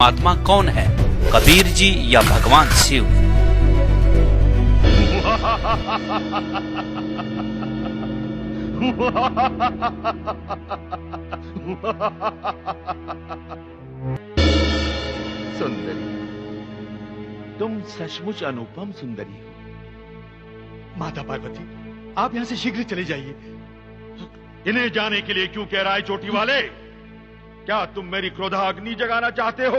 परमात्मा कौन है, कबीर जी या भगवान शिव? सुंदरी, तुम सचमुच अनुपम सुंदरी हो। माता पार्वती, आप यहाँ से शीघ्र चले जाइए। इन्हें जाने के लिए क्यों कह रहा है चोटी वाले? क्या तुम मेरी क्रोधाग्नि जगाना चाहते हो?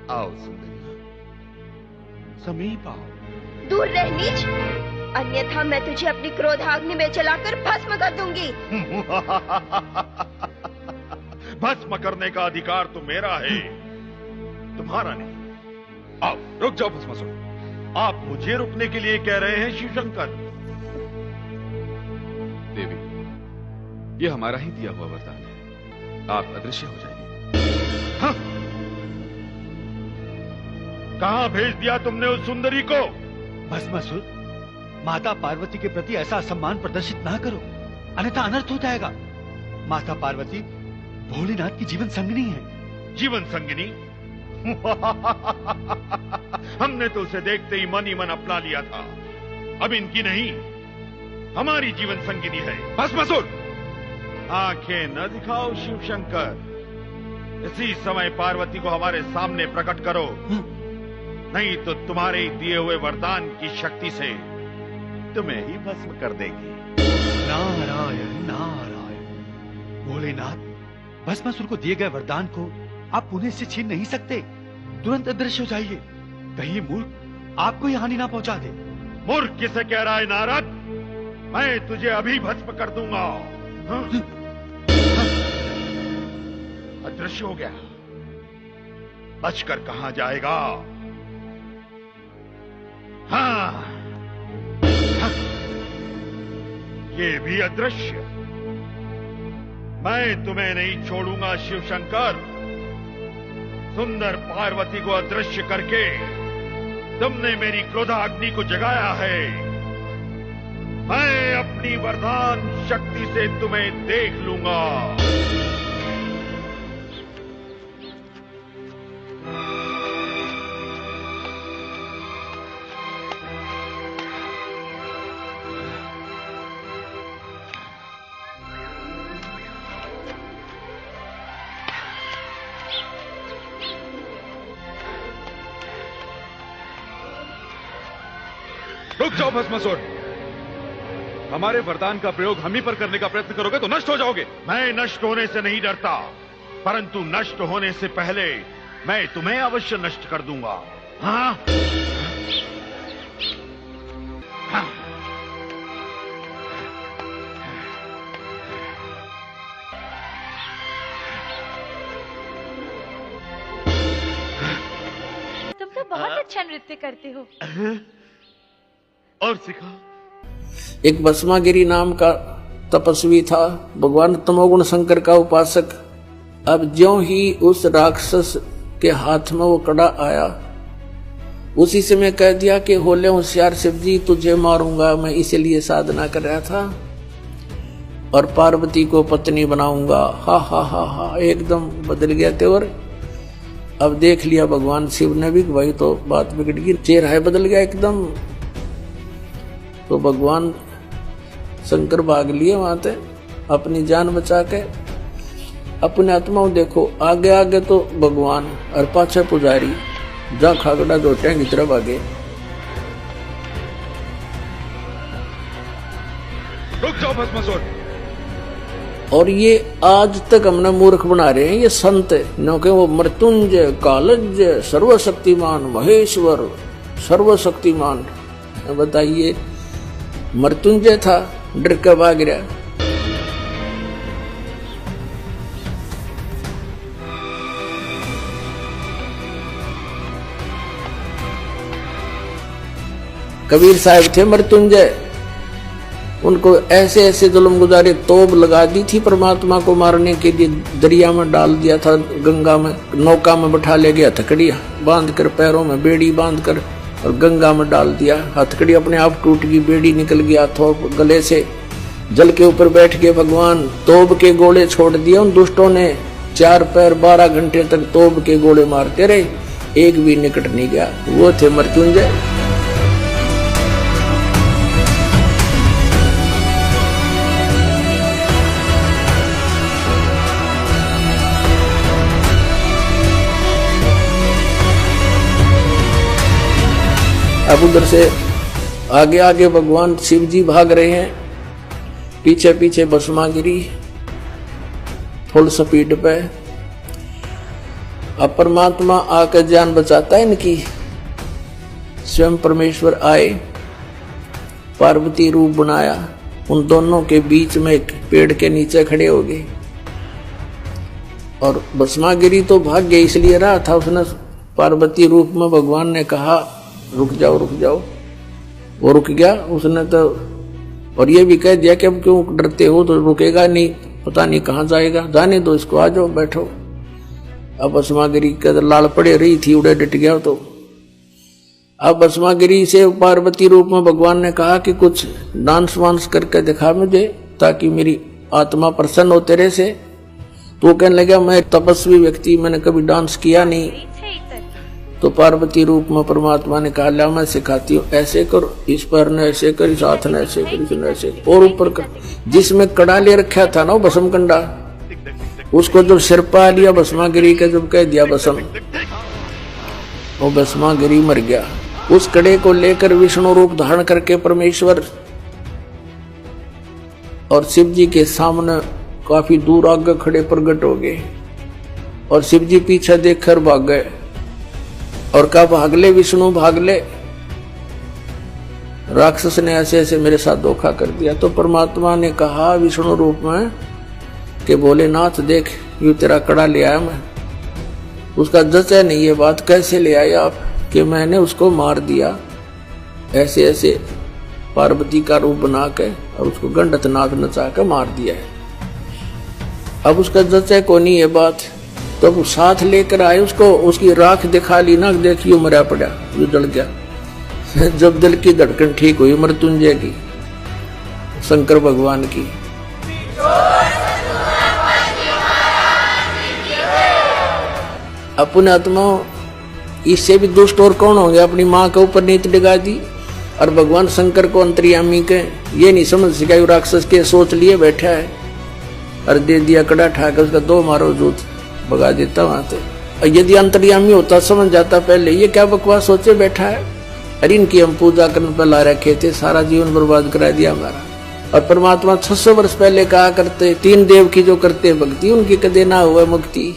आओ सुंदरी, समीप आओ। दूर रह नीच, अन्यथा मैं तुझे अपनी क्रोधाग्नि में जलाकर भस्म कर दूंगी। भस्म करने का अधिकार तो मेरा है, तुम्हारा नहीं। आओ, रुक जाओ भस्मासुर। आप मुझे रुकने के लिए कह रहे हैं शिवशंकर? देवी, ये हमारा ही दिया हुआ वरदान है, आप अदृश्य हो जाइए। हाँ? कहां भेज दिया तुमने उस सुंदरी को? भस्मासुर, माता पार्वती के प्रति ऐसा असम्मान प्रदर्शित ना करो, अन्यथा अनर्थ हो जाएगा। माता पार्वती भोलेनाथ की जीवन संगिनी है। जीवन संगिनी? हमने तो उसे देखते ही मन अपना लिया था। अब इनकी नहीं, हमारी जीवन संगिनी है। भस्मासुर! आंखें न दिखाओ शिवशंकर। इसी समय पार्वती को हमारे सामने प्रकट करो, नहीं तो तुम्हारे दिए हुए वरदान की शक्ति से तुम्हें ही भस्म कर देगी। नारायण नारायण। भोलेनाथ, भस्मासुर को दिए गए वरदान को आप पुनः से छीन नहीं सकते। तुरंत अदृश्य हो जाइए, कहीं मूर्ख आपको ही हानि ना पहुंचा दे। मूर्ख किसे कह रहा है नारद? मैं तुझे अभी भस्म कर दूंगा। हाँ? अदृश्य हो गया, बचकर कहां जाएगा? हाँ, हाँ, ये भी अदृश्य। मैं तुम्हें नहीं छोड़ूंगा शिवशंकर। सुंदर पार्वती को अदृश्य करके तुमने मेरी क्रोधाग्नि को जगाया है। मैं अपनी वरदान शक्ति से तुम्हें देख लूंगा। रुक जाओ भस्मासुर! हमारे वरदान का प्रयोग हम ही पर करने का प्रयत्न करोगे तो नष्ट हो जाओगे। मैं नष्ट होने से नहीं डरता, परंतु नष्ट होने से पहले मैं तुम्हें अवश्य नष्ट कर दूंगा। हाँ? हाँ? तुम तो बहुत अच्छा नृत्य करते हो। और सिखा। एक भस्मागिरी नाम का तपस्वी था, भगवान तमोगुण शंकर का उपासक। अब ज्यों ही उस राक्षस के हाथ में वो कड़ा आया, उसी से मैं कह दिया कि होले होशियार शिव जी, तुझे मारूंगा, मैं इसीलिए साधना कर रहा था और पार्वती को पत्नी बनाऊंगा। हा हा हा हा, एकदम बदल गया तेवर। अब देख लिया भगवान शिव ने भी, भाई तो बात बिगड़ गई, चेहरा बदल गया एकदम। तो भगवान शंकर भाग लिए वहां से अपनी जान बचा के। अपने आत्मा देखो, आगे आगे तो भगवान और पाछे पुजारी, जा खागड़ा जोटे की तरफ आगे। रुक जाओ भस्मासुर! और ये आज तक हमने मूर्ख बना रहे हैं ये संत, क्योंकि वो मृत्युंजय, कालज्ञ, सर्वशक्तिमान, महेश्वर, सर्वशक्तिमान। बताइए, मृत्युंजय था, डर के भाग गया। कबीर साहब थे मृत्युंजय, उनको ऐसे ऐसे जुल्म गुजारे, तोप लगा दी थी परमात्मा को मारने के लिए, दरिया में डाल दिया था, गंगा में नौका में बैठा ले गया, हथकड़ी बांध कर, पैरों में बेड़ी बांध कर और गंगा में डाल दिया। हथकड़ी अपने आप टूट गई, बेड़ी निकल गया हाथों गले से, जल के ऊपर बैठ के भगवान तोप के गोले छोड़ दिए। उन दुष्टों ने 4 पैर 12 घंटे तक तोप के गोले मारते रहे, एक भी निकट नहीं गया। वो थे मृत्युंजय। अब उधर से आगे आगे भगवान शिव जी भाग रहे हैं, पीछे पीछे भस्मागिरी फुल स्पीड पे। अब परमात्मा आकर जान बचाता है इनकी। स्वयं परमेश्वर आए, पार्वती रूप बनाया, उन दोनों के बीच में एक पेड़ के नीचे खड़े हो गए। और भस्मागिरी तो भाग्य इसलिए रहा था, उसने पार्वती रूप में भगवान ने कहा रुक जाओ रुक जाओ, वो रुक गया। उसने तो और ये भी कह दिया कि अब क्यों डरते हो, तो रुकेगा नहीं, पता नहीं कहाँ जाएगा, जाने दो इसको, आ जाओ बैठो। अब भस्मागिरी का लाल पड़े रही थी, उड़े डट गया। तो अब भस्मागिरी से पार्वती रूप में भगवान ने कहा कि कुछ डांस वांस करके दिखा मुझे, ताकि मेरी आत्मा प्रसन्न हो तेरे से। तो कहने लगा मैं तपस्वी व्यक्ति, मैंने कभी डांस किया नहीं। तो पार्वती रूप में परमात्मा ने कहा ला मैं सिखाती हूँ, ऐसे करो, इस पैर ने ऐसे कर, इस हाथ ने ऐसे कर, इसने ऐसे और ऊपर कर। जिसमें कड़ा ले रखा था ना वो भस्म कंडा, उसको जब सिर पा लिया भस्मागिरी के, जब कह दिया भस्म, वो भस्मागिरी मर गया। उस कड़े को लेकर विष्णु रूप धारण करके परमेश्वर और शिव जी के सामने काफी दूर आगे खड़े प्रकट हो गए। और शिव जी पीछे देखकर भाग गए और कहा भागले विष्णु भागले, राक्षस ने ऐसे ऐसे मेरे साथ धोखा कर दिया। तो परमात्मा ने कहा विष्णु रूप में कि भोलेनाथ देख यू तेरा कड़ा ले आया मैं। उसका जचा नहीं ये बात, कैसे ले आए आप, कि मैंने उसको मार दिया ऐसे ऐसे पार्वती का रूप बना के, और उसको गंडत नाथ नचा के मार दिया है। अब उसका जचा को नहीं ये बात, तो वो साथ लेकर आए उसको, उसकी राख दिखा ली ना, देखियो मरा पड़ा, जो जल गया। जब दिल की धड़कन ठीक हुई मृत्युंजय की, शंकर भगवान की। अपने आत्मा इससे भी दुष्ट और कौन होंगे, अपनी माँ के ऊपर नीत डिगा दी। और भगवान शंकर को अंतर्यामी के ये नहीं समझ सका, राक्षस के सोच लिए बैठा है, और दे दिया कड़ा ठाकर उसका 2 मारो जूत भगा देता वहां से। यदि अंतर्यामी होता समझ जाता पहले ये क्या बकवास सोचे बैठा है। अरे इनकी हम पूजा करने पर ला रखे थे, सारा जीवन बर्बाद करा दिया हमारा। और परमात्मा 600 वर्ष पहले कहा करते 3 देव की जो करते भक्ति, उनकी कदे ना हुआ मुक्ति।